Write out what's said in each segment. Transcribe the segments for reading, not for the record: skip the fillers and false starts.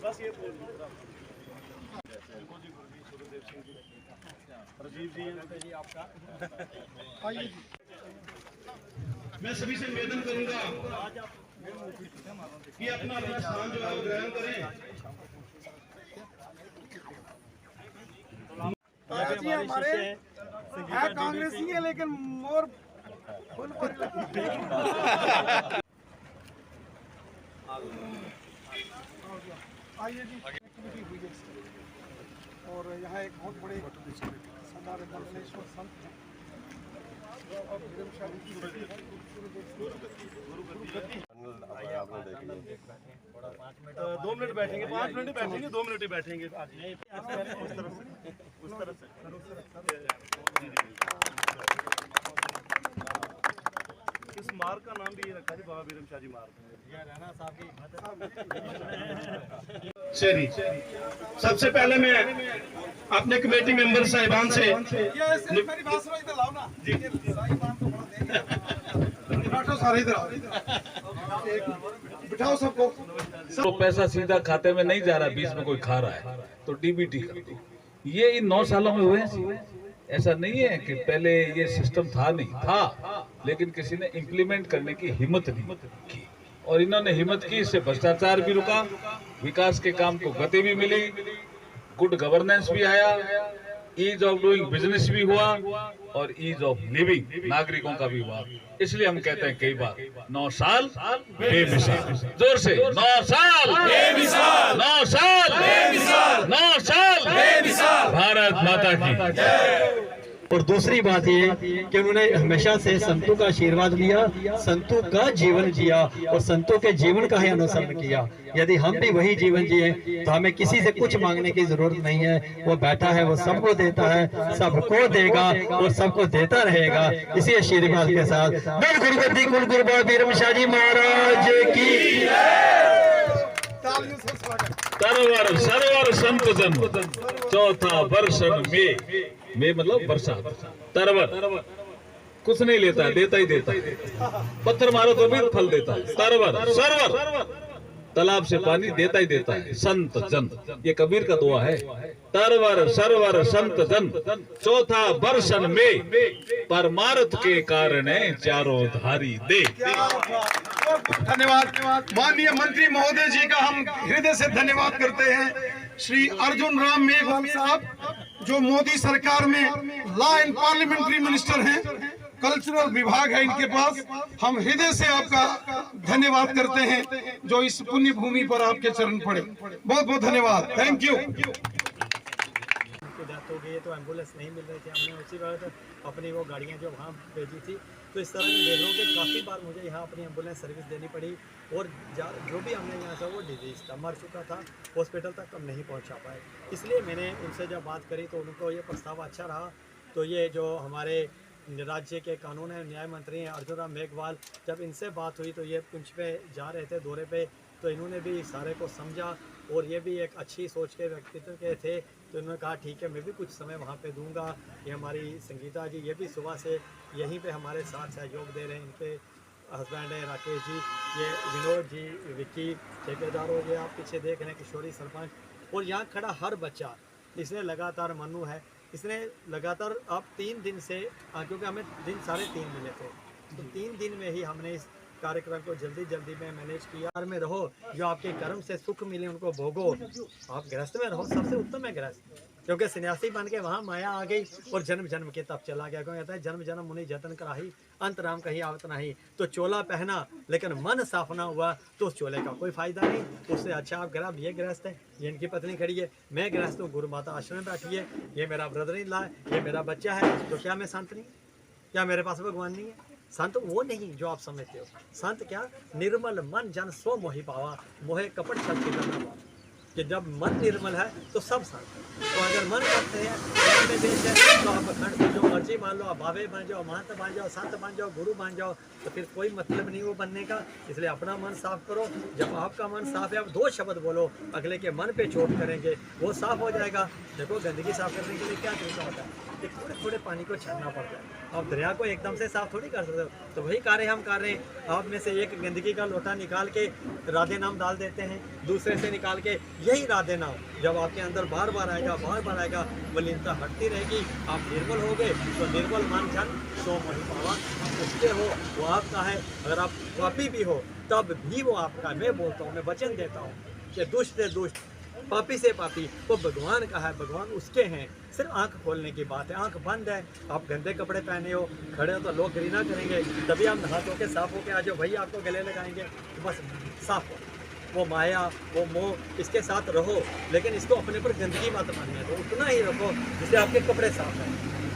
बस ये बोल राजीव जी आपका आइए। मैं सभी से निवेदन करूंगा कि अपना अपना स्थान जो है वो ग्रहण करें। जी हमारे है कांग्रेसी है लेकिन मोर फुल आइए जी एक्टिविटी हुई है और यहाँ एक बहुत बड़े सरदार बलसेश्वर संत हैं। 2 मिनट बैठेंगे, 5 मिनट बैठेंगे, 2 मिनट ही बैठेंगे। उस तरफ से इस मार्ग का नाम भी ये रखा है बाबा बीरम शाह जी मार्ग। चलिए सबसे पहले मैं अपने कमेटी मेंबर साहिबान से मेरी बात सुनो, इधर लाओ ना जी। साहिबान तो बड़ा देंगे, बैठो सारे इधर बिठाओ सबको। तो पैसा सीधा खाते में नहीं जा रहा, बीच में कोई खा रहा है तो डीबीटी कर दो। ये इन 9 सालों में हुए। ऐसा नहीं है कि पहले ये सिस्टम था, नहीं था, लेकिन किसी ने इम्प्लीमेंट करने की हिम्मत नहीं की और इन्होंने हिम्मत की। इससे भ्रष्टाचार भी रुका, विकास के काम को गति भी मिली, गुड गवर्नेंस भी आया, ईज ऑफ डूइंग बिजनेस भी हुआ और ईज ऑफ लिविंग नागरिकों का भी हुआ। इसलिए हम कहते हैं कई बार 9 साल बेमिसाल। जोर से 9 साल बेमिसाल, 9 साल बेमिसाल, 9 साल बेमिसाल। भारत माता की। और दूसरी बात ये कि उन्होंने हमेशा से संतों का आशीर्वाद लिया, संतों का जीवन जिया और संतों के जीवन का ही अनुसरण किया। यदि हम भी वही जीवन जिए तो हमें किसी से कुछ मांगने की जरूरत नहीं है। वो बैठा है, वो सबको देता है, सबको देगा और सबको देता रहेगा। इसी आशीर्वाद के साथ गुरुगद्दी कुल गुरु बाबा बीरम शाह जी महाराज की। तरवर सरवर संत जन चौथा वर्षन में मतलब वर्षा। तरवर कुछ नहीं लेता है, देता ही देता है। पत्थर मारो तो भी फल देता है। तरवर सरवर तालाब से पानी देता ही देता है। संत जन, ये कबीर का दुआ है। तरवर सरवर संत जन चौथा वर्षन में परमार्थ के कारण चारों धारी दे। धन्यवाद। माननीय मंत्री महोदय जी का हम हृदय से धन्यवाद करते हैं। श्री अर्जुन राम मेघवाल साहब जो मोदी सरकार में लॉ एंड पार्लियामेंट्री मिनिस्टर हैं, कल्चरल विभाग है इनके पास। हम हृदय से आपका धन्यवाद करते हैं जो इस पुण्य भूमि पर आपके चरण पड़े। बहुत बहुत धन्यवाद, थैंक यू। डेथ हो गई तो एम्बुलेंस नहीं मिल रही थी, हमने उसी वक्त अपनी वो गाड़ियाँ जो वहाँ भेजी थी। तो इस तरह के देखो कि काफ़ी बार मुझे यहाँ अपनी एम्बुलेंस सर्विस देनी पड़ी और जो भी हमने यहाँ से वो डिजीज था, मर चुका था, हॉस्पिटल तक हम नहीं पहुँचा पाए। इसलिए मैंने उनसे जब बात करी तो उनको ये प्रस्ताव अच्छा रहा। तो ये जो हमारे राज्य के कानून है न्याय मंत्री हैं अर्जुन राम मेघवाल, जब इनसे बात हुई तो ये पुंछ पे जा रहे थे दौरे पे, तो इन्होंने भी सारे को समझा और ये भी एक अच्छी सोच के व्यक्तित्व के थे। तो इन्होंने कहा ठीक है मैं भी कुछ समय वहाँ पे दूंगा। ये हमारी संगीता जी ये भी सुबह से यहीं पे हमारे साथ सहयोग दे रहे हैं। इनके हस्बैंड हैं राकेश जी, ये विनोद जी, विक्की ठेकेदार हो गया, आप पीछे देख रहे हैं किशोरी सरपंच, और यहाँ खड़ा हर बच्चा। इसने लगातार मनु है, इसने लगातार अब 3 दिन से, क्योंकि हमें दिन साढ़े 3 मिले थे, तो 3 दिन में ही हमने इस कार्यक्रम को जल्दी में मैनेज किया। में रहो, जो आपके कर्म से सुख मिले उनको भोगो। आप गृहस्थ में रहो, सबसे उत्तम है गृहस्थ, क्योंकि सन्यासी बन के वहाँ माया आ गई और जन्म जन्म के तब चला गया। क्योंकि कहता है जन्म जन्म मुनि जतन कराही, अंत राम कहीं आवत नहीं। तो चोला पहना लेकिन मन साफ ना हुआ तो उस चोले का कोई फायदा नहीं। उससे अच्छा आप गृह, ये गृहस्थ है, ये इनकी पत्नी खड़ी है, मैं गृहस्थ हूँ, गुरु माता आश्रम में बैठी है, ये मेरा ब्रदर इन लॉ है, ये मेरा बच्चा है। तो क्या मैं संत नहीं? क्या मेरे पास भगवान नहीं है? संत वो नहीं जो आप समझते हो। संत क्या? निर्मल मन जन सो मोहि पावा, मोहे कपट छल के करना पावा। कि जब मन निर्मल है तो सब शांत है। तो अगर मन करते हैं मन में देश है तो आप अखंड से जो मर्जी मान लो, आप बाबे बन जाओ, महंत बन जाओ, संत बन जाओ, गुरु बन जाओ, तो फिर कोई मतलब नहीं वो बनने का। इसलिए अपना मन साफ करो। जब आपका मन साफ है, आप 2 शब्द बोलो, अगले के मन पे चोट करेंगे, वो साफ हो जाएगा। देखो गंदगी साफ करने के लिए क्या तरीका होता है कि थोड़े थोड़े पानी को छानना पड़ता है। आप दरिया को एकदम से साफ थोड़ी कर सकते हो। तो वही कार्य हम कर रहे हैं। आप में से एक गंदगी का लोटा निकाल के राधे नाम डाल देते हैं, दूसरे से निकाल के यही राधे नाम जब आपके अंदर बार बार आएगा, मलिनता हटती रहेगी, आप निर्मल हो गए। तो निर्मल मन जन सो मही पावा, आप उसके हो, वो आपका है। अगर आप पापी भी हो तब भी वो आपका। मैं बोलता हूँ, मैं वचन देता हूँ कि दुष्ट से दुष्ट, पापी से पापी वो भगवान का है, भगवान उसके हैं। सिर्फ आंख खोलने की बात है। आंख बंद है, आप गंदे कपड़े पहने हो, खड़े हो तो लोग घृणा करेंगे। तभी हम नहा धो के साफ होके आ जाओ, भाई आपको गले लगाएंगे। तो बस साफ हो, वो माया वो मोह इसके साथ रहो, लेकिन इसको अपने पर गंदगी मत मानिए। तो उतना ही रखो जिससे आपके कपड़े साफ हैं,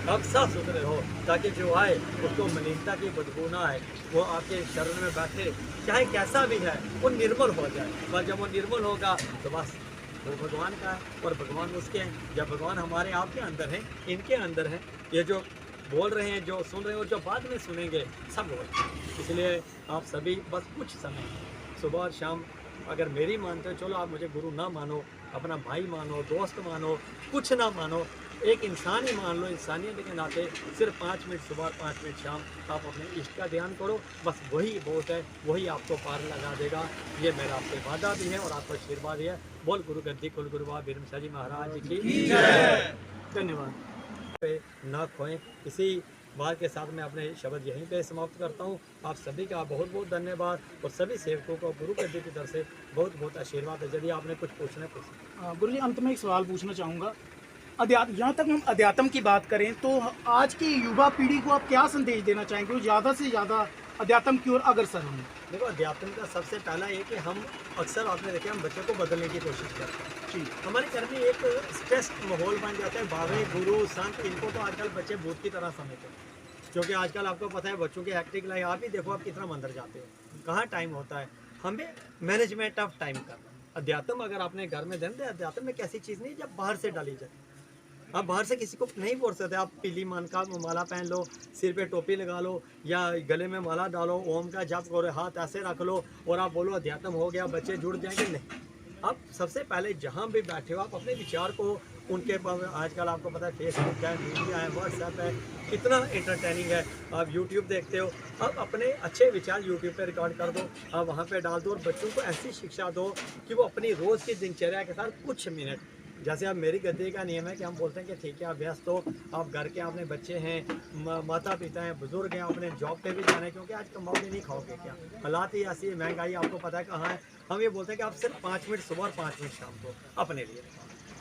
आप साफ सुथरे हो, ताकि जो आए उसको मलिनता की बदबू ना आए। वो आपके शरण में बैठे, चाहे कैसा भी है, वो निर्मल हो जाए। बस जब वो निर्मल होगा तो बस वो भगवान का है और भगवान उसके हैं। जब भगवान हमारे आपके अंदर हैं, इनके अंदर हैं, ये जो बोल रहे हैं, जो सुन रहे हैं और जो बाद में सुनेंगे, सब हो। इसलिए आप सभी बस कुछ समय सुबह और शाम, अगर मेरी मानते हो चलो, आप मुझे गुरु ना मानो, अपना भाई मानो, दोस्त मानो, कुछ ना मानो, एक इंसान ही मान लो, इंसानियत के नाते सिर्फ 5 मिनट सुबह 5 मिनट शाम आप अपने इष्ट का ध्यान करो। बस वही बहुत है, वही आपको पार लगा देगा। ये मेरा आपसे वादा भी है और आपका आशीर्वाद है। बोल गुरु गद्दी कुल गुरु बाबा बिरमसा जी महाराज की जय। धन्यवाद। पे ना खोएं। इसी बात के साथ मैं अपने शब्द यहीं पे समाप्त करता हूँ। आप सभी का बहुत बहुत धन्यवाद और सभी सेवकों को गुरु गद्दी की तरफ से बहुत बहुत आशीर्वाद है। यदि आपने कुछ पूछना है पूछिए। गुरु जी, अंत में एक सवाल पूछना चाहूँगा। यहाँ तक हम अध्यात्म की बात करें तो आज की युवा पीढ़ी को आप क्या संदेश देना चाहेंगे, वो ज़्यादा से ज़्यादा अध्यात्म की ओर अग्रसर हों? देखो, अध्यात्म का सबसे पहला ये कि हम अक्सर आपने देखे हम बच्चों को बदलने की कोशिश करते हैं। जी, हमारे घर में एक स्ट्रेस माहौल बन जाता है। बाबे गुरु संत इनको तो आजकल बच्चे भूत की तरह समझते हैं, क्योंकि आजकल आपको पता है बच्चों की हेक्टिक लाइफ। आप ही देखो आप कितना मंदिर जाते हो, कहाँ टाइम होता है। हमें मैनेजमेंट ऑफ टाइम करना। अध्यात्म अगर आपने घर में देना, अध्यात्म में कैसी चीज़ नहीं जब बाहर से डाली जाए। आप बाहर से किसी को नहीं बोल सकते। आप पीली मन का माला पहन लो, सिर पे टोपी लगा लो या गले में माला डालो, ओम का जप करो, हाथ ऐसे रख लो और आप बोलो अध्यात्म हो गया, बच्चे जुड़ जाएंगे। नहीं, आप सबसे पहले जहाँ भी बैठे हो आप अपने विचार को उनके आजकल आपको पता है फेसबुक है, मीडिया है, व्हाट्सएप है, कितना एंटरटेनिंग है। आप यूट्यूब देखते हो, आप अपने अच्छे विचार यूट्यूब पे रिकॉर्ड कर दो, आप वहाँ पे डाल दो और बच्चों को ऐसी शिक्षा दो कि वो अपनी रोज़ की दिनचर्या के साथ कुछ मिनट, जैसे अब मेरी गद्दी का नियम है कि हम बोलते हैं कि ठीक है आप व्यस्त हो, आप घर के अपने बच्चे हैं, माता पिता हैं, बुजुर्ग हैं, अपने जॉब पे भी जाना है, क्योंकि आज कमाओगे नहीं खाओगे क्या, हालात ही ऐसी महंगाई आपको पता है कहाँ है। हम ये बोलते हैं कि आप सिर्फ 5 मिनट सुबह और 5 मिनट शाम को अपने लिए,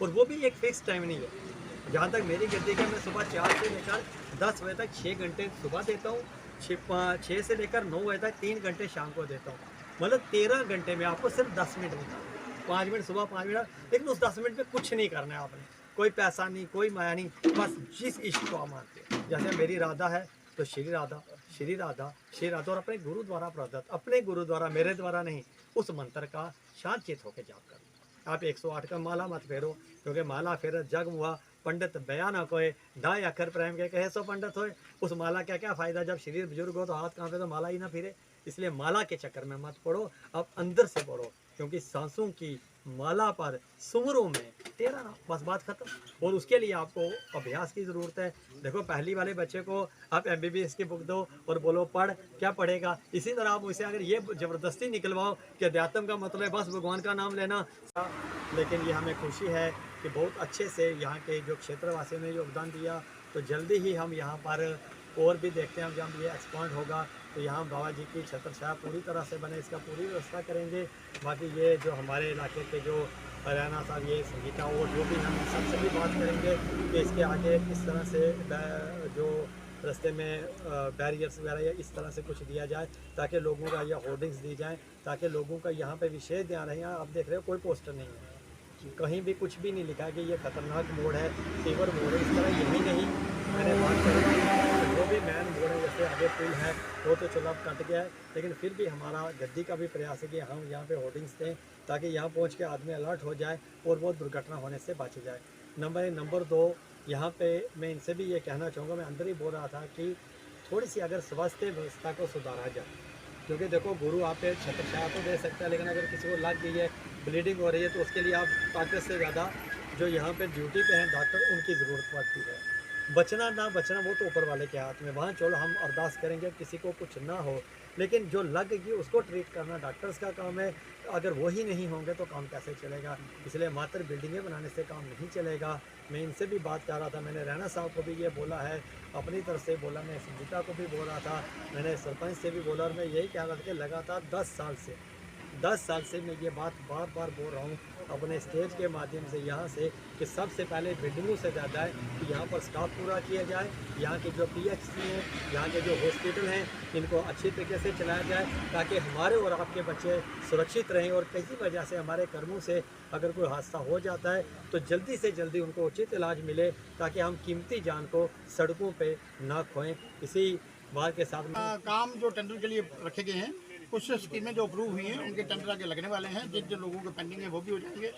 और वो भी एक फिक्स टाइम नहीं है। जहाँ तक मेरी गद्दी का, मैं सुबह 4 से लेकर 10 बजे तक 6 घंटे सुबह देता हूँ, 6 से लेकर 9 बजे तक 3 घंटे शाम को देता हूँ। मतलब 13 घंटे में आपको सिर्फ 10 मिनट निकालना, 5 मिनट सुबह 5 मिनट, लेकिन उस 10 मिनट में कुछ नहीं करना है आपने, कोई पैसा नहीं, कोई माया नहीं, बस जिस इष्ट को आप मानते हो। जैसे मेरी राधा है तो श्री राधा, श्री राधा, श्री राधा, और अपने गुरु द्वारा प्रदत्त, अपने गुरु द्वारा, मेरे द्वारा नहीं, उस मंत्र का शांत चित होकर जाप करना। आप 108 का माला मत फेरो, क्योंकि माला फेर जग हुआ पंडित बया न कोय, ढाई अखर प्रेम के कहे सो पंडित होए। उस माला क्या क्या फ़ायदा, जब शरीर बुजुर्ग हो तो हाथ कांपे तो माला ही ना फिरे। इसलिए माला के चक्कर में मत पड़ो, आप अंदर से पढ़ो, क्योंकि सांसों की माला पर सुमरों में तेरा नाम, बस बात खत्म। और उसके लिए आपको अभ्यास की ज़रूरत है। देखो, पहली वाले बच्चे को आप MBBS की बुक दो और बोलो पढ़, क्या पढ़ेगा? इसी तरह आप उसे अगर ये ज़बरदस्ती निकलवाओ कि अध्यात्म का मतलब है बस भगवान का नाम लेना, लेकिन ये हमें खुशी है कि बहुत अच्छे से यहाँ के जो क्षेत्रवासियों ने योगदान दिया। तो जल्दी ही हम यहाँ पर और भी देखते हैं, जब ये एक्सपांड होगा तो यहाँ बाबा जी की छत्रछाया पूरी तरह से बने, इसका पूरी व्यवस्था करेंगे। बाकी ये जो हमारे इलाके के जो हरियाणा साहब, ये संगीता और जो भी हम सबसे भी बात करेंगे कि इसके आगे किस तरह से जो रास्ते में बैरियर्स वगैरह या इस तरह से कुछ दिया जाए, ताकि लोगों का या होर्डिंग्स दी जाए, ताकि लोगों का यहाँ पे विशेष ध्यान रहे। यहाँ आप देख रहे हो कोई पोस्टर नहीं है, कहीं भी कुछ भी नहीं लिखा कि ये खतरनाक मोड़ है, फीवर मोड़ है, इस तरह यही नहीं। मैंने बात करी जो भी मैन मोड़ है, जैसे आगे पुल है वो तो चलो अब कट गया है, लेकिन फिर भी हमारा गद्दी का भी प्रयास है कि हम यहाँ पे होर्डिंग्स दें ताकि यहाँ पहुँच के आदमी अलर्ट हो जाए और वो दुर्घटना होने से बच जाए। नंबर 1। नंबर 2, यहाँ पे मैं इनसे भी ये कहना चाहूँगा, मैं अंदर ही बोल रहा था कि थोड़ी सी अगर स्वास्थ्य व्यवस्था को सुधारा जाए, क्योंकि देखो गुरु आप पे छत्र छाया तो दे सकता है, लेकिन अगर किसी को लग गई है, ब्लीडिंग हो रही है, तो उसके लिए आप ताकत से ज़्यादा जो यहाँ पे ड्यूटी पे हैं डॉक्टर, उनकी ज़रूरत पड़ती है। बचना ना बचना वो तो ऊपर वाले के हाथ में, वहाँ चलो हम अरदास करेंगे किसी को कुछ ना हो, लेकिन जो लग गई उसको ट्रीट करना डॉक्टर्स का काम है। अगर वो ही नहीं होंगे तो काम कैसे चलेगा? इसलिए मात्र बिल्डिंगें बनाने से काम नहीं चलेगा। मैं इनसे भी बात कर रहा था, मैंने राणा साहब को भी ये बोला है, अपनी तरफ से बोला, मैं संजीता को भी बोल रहा था, मैंने सरपंच से भी बोला, और मैं यही कह रहा था कि लगातार 10 साल से मैं ये बात बार बार बोल रहा हूँ अपने स्टेज के माध्यम से यहाँ से कि सबसे पहले बिल्डिंगों से ज़्यादा है कि यहाँ पर स्टाफ पूरा किया जाए, यहाँ के जो PHC हैं, यहाँ के जो हॉस्पिटल हैं, इनको अच्छी तरीके से चलाया जाए ताकि हमारे और आपके बच्चे सुरक्षित रहें। और किसी वजह से हमारे कर्मों से अगर कोई हादसा हो जाता है तो जल्दी से जल्दी उनको उचित इलाज मिले ताकि हम कीमती जान को सड़कों पर ना खोएँ। इसी बात के साथ काम जो टेंडर के लिए रखे गए हैं, कुछ स्कीमें जो अप्रूव हुई हैं उनके टेंडर आगे लगने वाले हैं। जिन जिन लोगों के पेंडिंग है वो भी हो जाएंगे।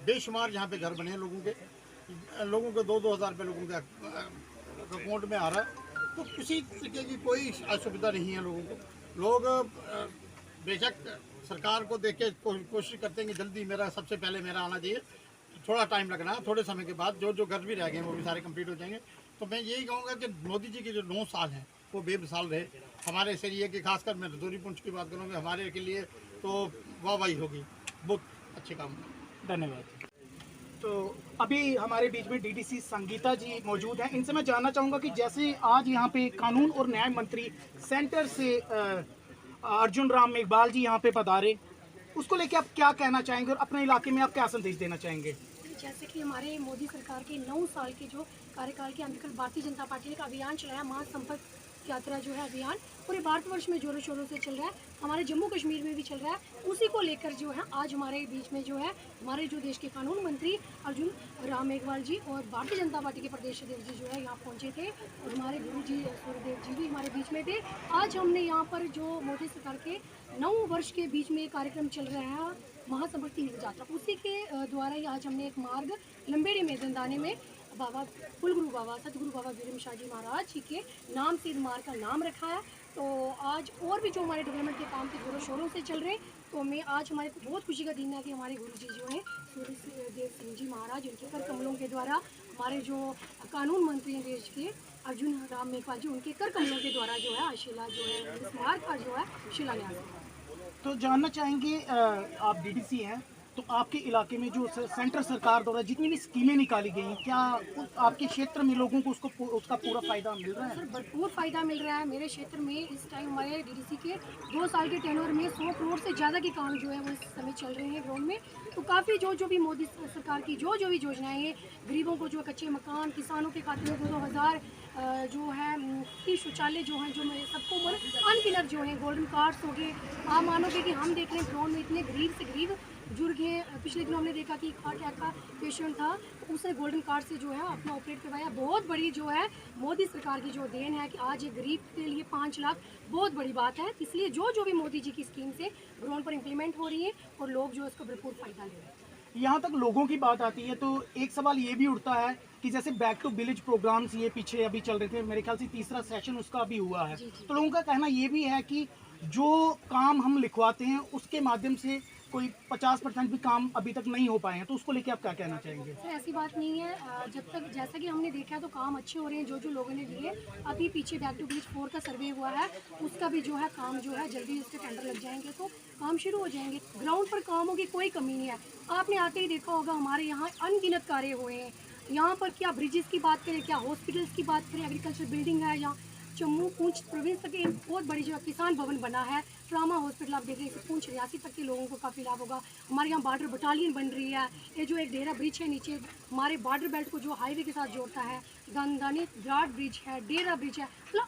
बेशुमार यहाँ पे घर बने हैं लोगों के 2-2 हज़ार रुपये लोगों के अकाउंट में आ रहा है, तो किसी तरीके की कोई असुविधा नहीं है लोगों को। लोग बेशक सरकार को देख के कोशिश करते हैं कि जल्दी सबसे पहले मेरा आना चाहिए, थोड़ा टाइम लगना है, थोड़े समय के बाद जो घर भी रह गए वो भी सारे कंप्लीट हो जाएंगे। तो मैं यही कहूँगा कि मोदी जी के जो 9 साल हैं वो बेमिसाल रहे हमारे इस एरिए के, खासकर मैं रजौरी पुंछ की बात करूँगा, हमारे के लिए तो वाहवाही होगी, बहुत अच्छे काम। धन्यवाद। तो अभी हमारे बीच में DDC संगीता जी मौजूद हैं। इनसे मैं जानना चाहूँगा कि जैसे आज यहाँ पे कानून और न्याय मंत्री सेंटर से अर्जुन राम मेघवाल जी यहाँ पे पधारे, उसको लेके आप क्या कहना चाहेंगे और अपने इलाके में आप क्या संदेश देना चाहेंगे? जैसे कि हमारे मोदी सरकार के 9 साल के जो कार्यकाल के अंतर्गत भारतीय जनता पार्टी ने एक अभियान चलाया, महासंपर्क यात्रा जो है अभियान पूरे भारतवर्ष में जोरों शोरों से चल रहा है, हमारे जम्मू कश्मीर में भी चल रहा है। उसी को लेकर जो है आज हमारे बीच में जो है हमारे जो देश के कानून मंत्री अर्जुन राम मेघवाल जी और भारतीय जनता पार्टी के प्रदेश अध्यक्ष जी जो है यहाँ पहुँचे थे, और हमारे गुरु जी सूर्यदेव जी भी हमारे बीच में थे। आज हमने यहाँ पर जो मोदी सरकार के 9 वर्ष के बीच में कार्यक्रम चल रहा है महासंपर्क तीर्थ यात्रा, उसी के द्वारा ही आज हमने एक मार्ग लंबेड़ी में दंदाने में बाबा कुलगुरु बाबा सतगुरु बाबा वीरम शाह जी महाराज जी के नाम से मार्ग का नाम रखा है। तो आज और भी जो हमारे डेवलपमेंट के काम के जोरों शोरों से चल रहे हैं, तो मैं आज हमारे बहुत खुशी का दिन है कि हमारे गुरु जी जो हैं सूर्यदेव सिंह जी महाराज, उनके कर कमलों के द्वारा हमारे जो कानून मंत्री हैं देश के अर्जुन राम मेघवाल जी, उनके कर कमलों के द्वारा जो है शिला जो है इस मार्ग का जो है शिलान्यास। तो जानना चाहेंगे, आप DDC हैं तो आपके इलाके में जो सेंटर सरकार द्वारा जितनी भी स्कीमें निकाली गई हैं, क्या आपके क्षेत्र में लोगों को उसका पूरा फ़ायदा मिल रहा है? सर भरपूर फ़ायदा मिल रहा है। मेरे क्षेत्र में इस टाइम हमारे DDC के 2 साल के टेन्योर में 100 करोड़ से ज़्यादा के काम जो है वो इस समय चल रहे हैं ग्राउंड में। तो काफ़ी जो भी मोदी सरकार की जो भी योजनाएँ हैं, गरीबों को जो कच्चे मकान, किसानों के खाते में 2,000 जो है मुफ्ती शौचालय जो हैं, जो सबको अनगिनत जो हैं गोल्डन कार्ड्स हो गए। आप मानोगे कि हम देख रहे हैं ग्राउंड में इतने गरीब से गरीब बुजुर्ग हैं। पिछले दिनों हमने देखा कि हार्ट अटैक का पेशेंट था, तो उसने गोल्डन कार्ड से जो है अपना ऑपरेट करवाया। बहुत बड़ी जो है मोदी सरकार की जो देन है कि आज एक गरीब के लिए 5 लाख बहुत बड़ी बात है। इसलिए जो भी मोदी जी की स्कीम से ग्राउंड पर इम्प्लीमेंट हो रही है और लोग जो इसका भरपूर फ़ायदा ले रहे हैं। यहाँ तक लोगों की बात आती है तो एक सवाल ये भी उठता है कि जैसे बैक टू विलेज प्रोग्राम्स ये पीछे अभी चल रहे थे, मेरे ख्याल से 3रा सेशन उसका अभी हुआ है, तो लोगों का कहना ये भी है कि जो काम हम लिखवाते हैं उसके माध्यम से कोई 50% भी काम अभी तक नहीं हो पाए हैं, तो उसको लेके आप क्या कहना चाहेंगे? सर ऐसी बात नहीं है। जब तक जैसा कि हमने देखा है तो काम अच्छे हो रहे हैं जो लोगों ने लिए। अभी पीछे बैक टू विलेज 4 का सर्वे हुआ है, उसका भी जो है काम जो है जल्दी उसके टेंडर लग जाएंगे तो काम शुरू हो जाएंगे। ग्राउंड पर कामों की कोई कमी नहीं है। आपने आते ही देखा होगा हमारे यहाँ अनगिनत कार्य हुए हैं। यहाँ पर क्या ब्रिजेस की बात करें, क्या हॉस्पिटल्स की बात करें, एग्रीकल्चर बिल्डिंग है, या जम्मू पूंछ प्रोविंस तक एक बहुत बड़ी जो किसान भवन बना है, ट्रामा हॉस्पिटल आप देख रहे हैं, पूंछ रियासी तक के लोगों को काफ़ी लाभ होगा। हमारे यहाँ बॉर्डर बटालियन बन रही है। ये जो एक डेरा ब्रिज है नीचे हमारे बॉर्डर बेल्ट को जो हाईवे के साथ जोड़ता है, दंदानी द्राट ब्रिज है, डेरा ब्रिज है, मतलब